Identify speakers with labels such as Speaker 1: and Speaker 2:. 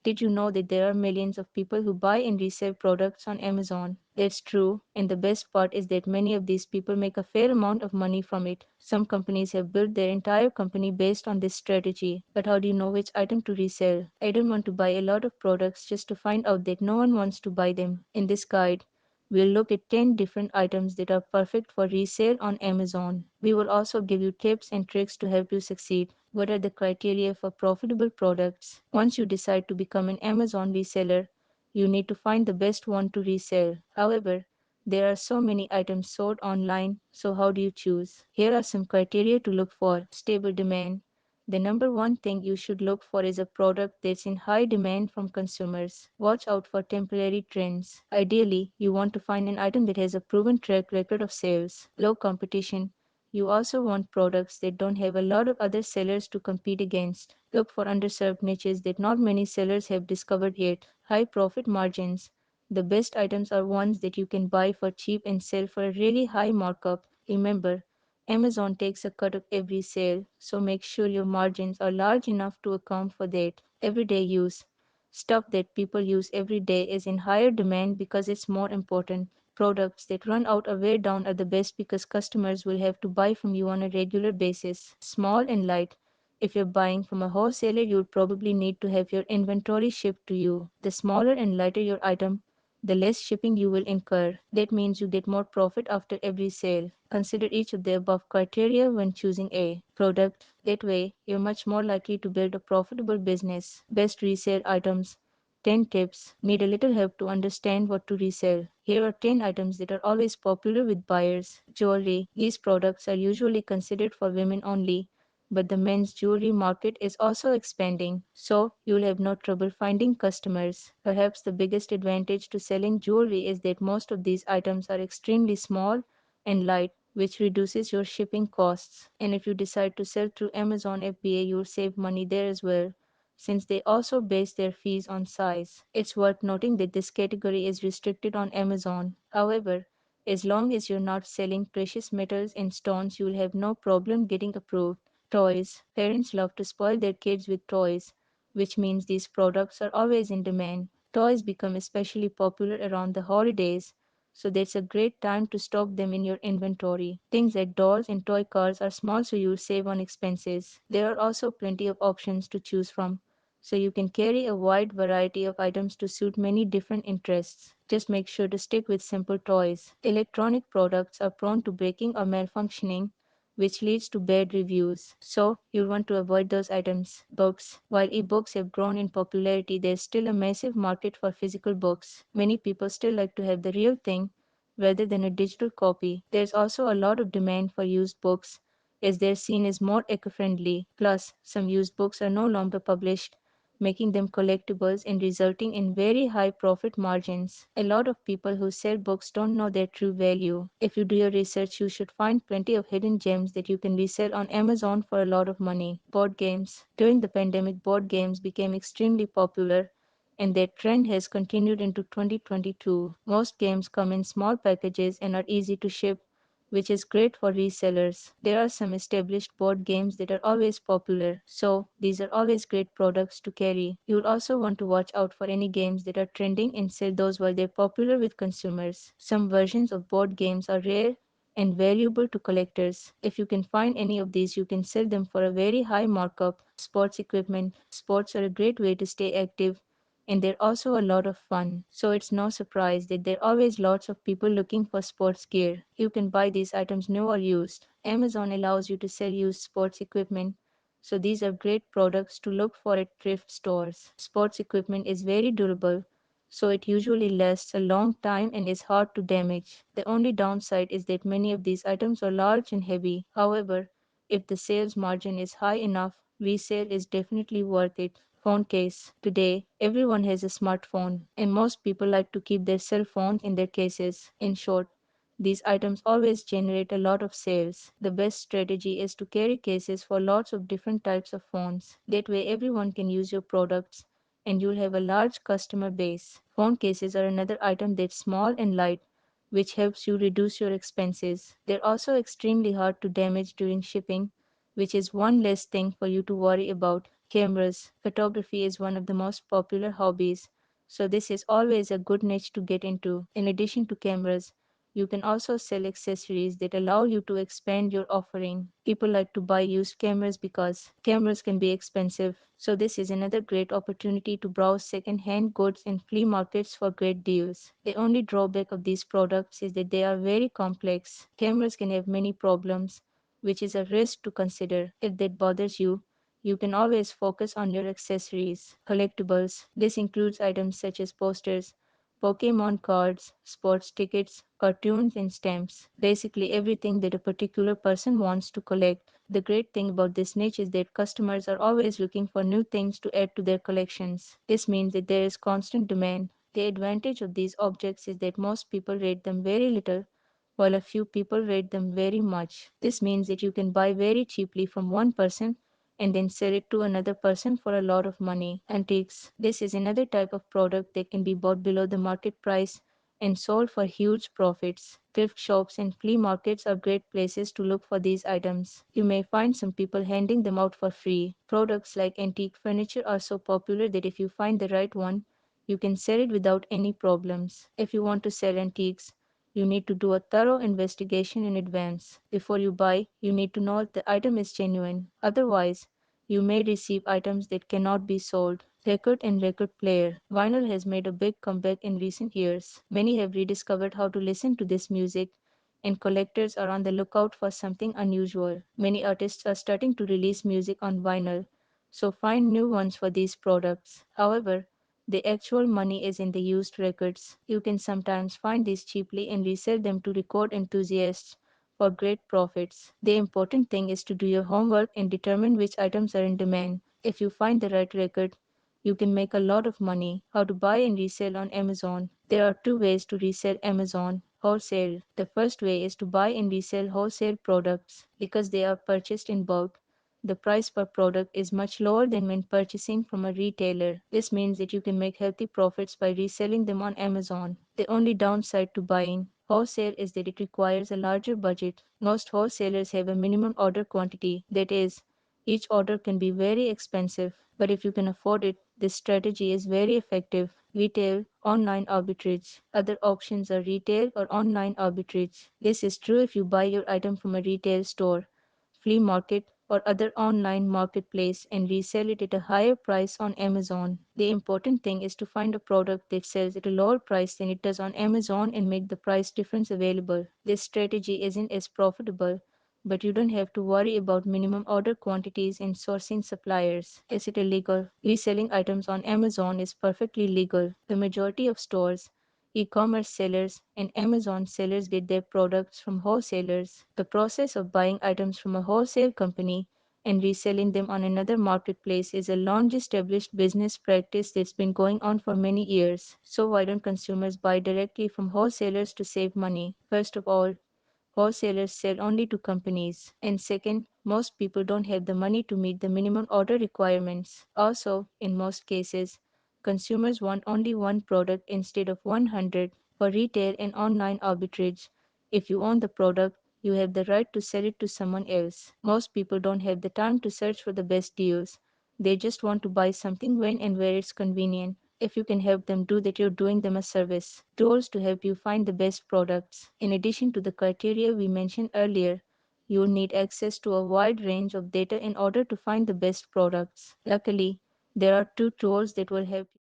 Speaker 1: Did you know that there are millions of people who buy and resell products on Amazon? That's true, and the best part is that many of these people make a fair amount of money from it. Some companies have built their entire company based on this strategy. But how do you know which item to resell? I don't want to buy a lot of products just to find out that no one wants to buy them. In this guide, we'll look at 10 different items that are perfect for resale on Amazon. We will also give you tips and tricks to help you succeed. What are the criteria for profitable products? Once you decide to become an Amazon reseller, you need to find the best one to resell. However, there are so many items sold online, so how do you choose? Here are some criteria to look for. Stable demand. The number one thing you should look for is a product that's in high demand from consumers. Watch out for temporary trends. Ideally, you want to find an item that has a proven track record of sales. Low competition. You also want products that don't have a lot of other sellers to compete against. Look for underserved niches that not many sellers have discovered yet. High profit margins. The best items are ones that you can buy for cheap and sell for a really high markup. Remember, Amazon takes a cut of every sale, so make sure your margins are large enough to account for that. Everyday use. Stuff that people use every day is in higher demand because it's more important. Products that run out or wear down are the best because customers will have to buy from you on a regular basis. Small and light. If you're buying from a wholesaler, you'll probably need to have your inventory shipped to you. The smaller and lighter your item, the less shipping you will incur. That means you get more profit after every sale. Consider each of the above criteria when choosing a product. That way, you're much more likely to build a profitable business. Best resale items. 10 tips. Need a little help to understand what to resell. Here are 10 items that are always popular with buyers. Jewelry. These products are usually considered for women only, but the men's jewelry market is also expanding, so you'll have no trouble finding customers. Perhaps the biggest advantage to selling jewelry is that most of these items are extremely small and light, which reduces your shipping costs. And if you decide to sell through Amazon FBA, you'll save money there as well, since they also base their fees on size. It's worth noting that this category is restricted on Amazon. However, as long as you're not selling precious metals and stones, you'll have no problem getting approved. Toys. Parents love to spoil their kids with toys, which means these products are always in demand. Toys become especially popular around the holidays, so that's a great time to stock them in your inventory. Things like dolls and toy cars are small, so you'll save on expenses. There are also plenty of options to choose from, so you can carry a wide variety of items to suit many different interests. Just make sure to stick with simple toys. Electronic products are prone to breaking or malfunctioning, which leads to bad reviews. So, you'll want to avoid those items. Books. While ebooks have grown in popularity, there's still a massive market for physical books. Many people still like to have the real thing rather than a digital copy. There's also a lot of demand for used books, as they're seen as more eco-friendly. Plus, some used books are no longer published, making them collectibles and resulting in very high profit margins. A lot of people who sell books don't know their true value. If you do your research, you should find plenty of hidden gems that you can resell on Amazon for a lot of money. Board games. During the pandemic, board games became extremely popular, and that trend has continued into 2022. Most games come in small packages and are easy to ship, which is great for resellers. There are some established board games that are always popular, so these are always great products to carry. You'll also want to watch out for any games that are trending and sell those while they're popular with consumers. Some versions of board games are rare and valuable to collectors. If you can find any of these, you can sell them for a very high markup. Sports equipment. Sports are a great way to stay active, and they're also a lot of fun. So it's no surprise that there are always lots of people looking for sports gear. You can buy these items new or used. Amazon allows you to sell used sports equipment, so these are great products to look for at thrift stores. Sports equipment is very durable, so it usually lasts a long time and is hard to damage. The only downside is that many of these items are large and heavy. However, if the sales margin is high enough, resale is definitely worth it. Phone case. Today, everyone has a smartphone, and most people like to keep their cell phones in their cases. In short, these items always generate a lot of sales. The best strategy is to carry cases for lots of different types of phones. That way, everyone can use your products, and you'll have a large customer base. Phone cases are another item that's small and light, which helps you reduce your expenses. They're also extremely hard to damage during shipping, which is one less thing for you to worry about. Cameras. Photography is one of the most popular hobbies, so this is always a good niche to get into. In addition to cameras, you can also sell accessories that allow you to expand your offering. People like to buy used cameras because cameras can be expensive, so this is another great opportunity to browse second-hand goods in flea markets for great deals. The only drawback of these products is that they are very complex. Cameras can have many problems, which is a risk to consider. If that bothers you, you can always focus on your accessories. Collectibles. This includes items such as posters, Pokemon cards, sports tickets, cartoons, and stamps. Basically, everything that a particular person wants to collect. The great thing about this niche is that customers are always looking for new things to add to their collections. This means that there is constant demand. The advantage of these objects is that most people rate them very little, while a few people rate them very much. This means that you can buy very cheaply from one person and then sell it to another person for a lot of money. Antiques. This is another type of product that can be bought below the market price and sold for huge profits. Thrift shops and flea markets are great places to look for these items. You may find some people handing them out for free. Products like antique furniture are so popular that if you find the right one, you can sell it without any problems. If you want to sell antiques, you need to do a thorough investigation in advance. Before you buy, you need to know if the item is genuine. Otherwise, you may receive items that cannot be sold. Record and record player. Vinyl has made a big comeback in recent years. Many have rediscovered how to listen to this music, and collectors are on the lookout for something unusual. Many artists are starting to release music on vinyl, so find new ones for these products. However, the actual money is in the used records. You can sometimes find these cheaply and resell them to record enthusiasts for great profits. The important thing is to do your homework and determine which items are in demand. If you find the right record, you can make a lot of money. How to buy and resell on Amazon. There are two ways to resell Amazon. Wholesale. The first way is to buy and resell wholesale products because they are purchased in bulk. The price per product is much lower than when purchasing from a retailer. This means that you can make healthy profits by reselling them on Amazon. The only downside to buying wholesale is that it requires a larger budget. Most wholesalers have a minimum order quantity, that is, each order can be very expensive, but if you can afford it, this strategy is very effective. Retail, online arbitrage. Other options are retail or online arbitrage. This is true if you buy your item from a retail store, flea market, or other online marketplace and resell it at a higher price on Amazon. The important thing is to find a product that sells at a lower price than it does on Amazon and make the price difference available. This strategy isn't as profitable, but you don't have to worry about minimum order quantities and sourcing suppliers. Is it illegal? Reselling items on Amazon is perfectly legal. The majority of stores, e-commerce sellers, and Amazon sellers get their products from wholesalers. The process of buying items from a wholesale company and reselling them on another marketplace is a long established business practice that's been going on for many years. So why don't consumers buy directly from wholesalers to save money? First of all, wholesalers sell only to companies. And second, most people don't have the money to meet the minimum order requirements. Also, in most cases, consumers want only one product instead of 100. For retail and online arbitrage, if you own the product, you have the right to sell it to someone else. Most people don't have the time to search for the best deals. They just want to buy something when and where it's convenient. If you can help them do that, you're doing them a service. Tools to help you find the best products. In addition to the criteria we mentioned earlier, you will need access to a wide range of data in order to find the best products. Luckily, there are two tools that will help